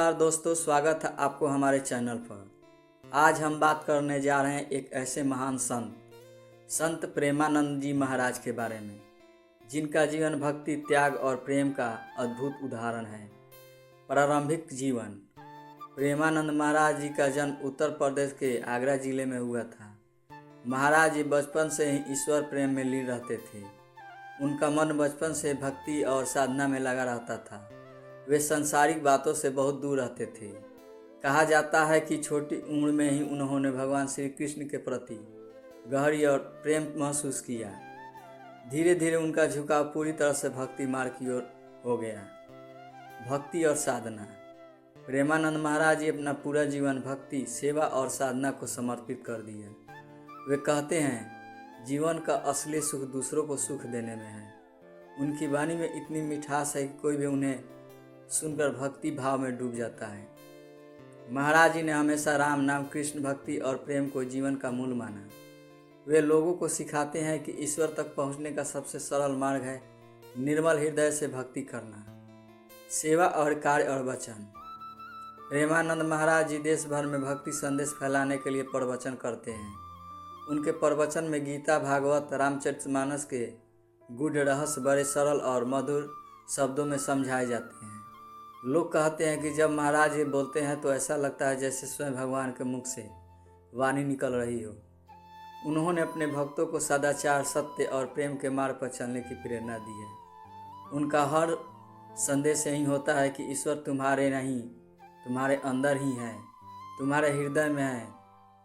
नमस्कार दोस्तों, स्वागत है आपको हमारे चैनल पर। आज हम बात करने जा रहे हैं एक ऐसे महान संत प्रेमानंद जी महाराज के बारे में, जिनका जीवन भक्ति, त्याग और प्रेम का अद्भुत उदाहरण है। प्रारंभिक जीवन। प्रेमानंद महाराज जी का जन्म उत्तर प्रदेश के आगरा जिले में हुआ था। महाराज जी बचपन से ही ईश्वर प्रेम में लीन रहते थे। उनका मन बचपन से भक्ति और साधना में लगा रहता था। वे सांसारिक बातों से बहुत दूर रहते थे। कहा जाता है कि छोटी उम्र में ही उन्होंने भगवान श्री कृष्ण के प्रति गहरी और प्रेम महसूस किया। धीरे धीरे उनका झुकाव पूरी तरह से भक्ति मार्ग की ओर हो गया। भक्ति और साधना। प्रेमानंद महाराज जी अपना पूरा जीवन भक्ति, सेवा और साधना को समर्पित कर दिया। वे कहते हैं, जीवन का असली सुख दूसरों को सुख देने में है। उनकी वाणी में इतनी मिठास है कि कोई भी उन्हें सुनकर भक्ति भाव में डूब जाता है। महाराज जी ने हमेशा राम नाम, कृष्ण भक्ति और प्रेम को जीवन का मूल माना। वे लोगों को सिखाते हैं कि ईश्वर तक पहुंचने का सबसे सरल मार्ग है निर्मल हृदय से भक्ति करना। सेवा और कार्य और वचन। प्रेमानंद महाराज जी देश भर में भक्ति संदेश फैलाने के लिए प्रवचन करते हैं। उनके प्रवचन में गीता, भागवत, रामचरितमानस के गूढ़ रहस्य बड़े सरल और मधुर शब्दों में समझाए जाते हैं। लोग कहते हैं कि जब महाराज जी बोलते हैं तो ऐसा लगता है जैसे स्वयं भगवान के मुख से वाणी निकल रही हो। उन्होंने अपने भक्तों को सदाचार, सत्य और प्रेम के मार्ग पर चलने की प्रेरणा दी है। उनका हर संदेश यही होता है कि ईश्वर तुम्हारे नहीं, तुम्हारे अंदर ही है, तुम्हारे हृदय में है,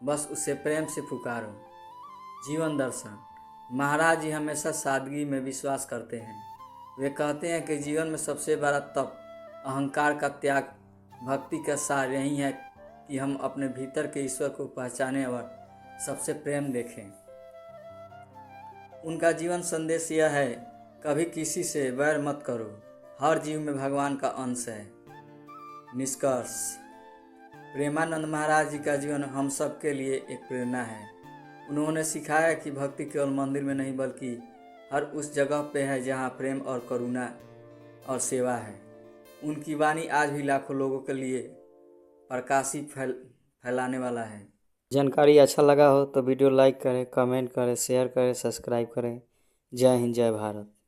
बस उसे प्रेम से पुकारो। जीवन दर्शन। महाराज जी हमेशा सादगी में विश्वास करते हैं। वे कहते हैं कि जीवन में सबसे बड़ा तप अहंकार का त्याग, भक्ति का सार यही है कि हम अपने भीतर के ईश्वर को पहचानें और सबसे प्रेम देखें। उनका जीवन संदेश यह है, कभी किसी से वैर मत करो, हर जीव में भगवान का अंश है। निष्कर्ष। प्रेमानंद महाराज जी का जीवन हम सब के लिए एक प्रेरणा है। उन्होंने सिखाया कि भक्ति केवल मंदिर में नहीं बल्कि हर उस जगह पे है जहाँ प्रेम और करुणा और सेवा है। उनकी वाणी आज भी लाखों लोगों के लिए प्रकाशी फैलाने वाला है। जानकारी अच्छा लगा हो तो वीडियो लाइक करें, कमेंट करें, शेयर करें, सब्सक्राइब करें। जय हिंद, जय भारत।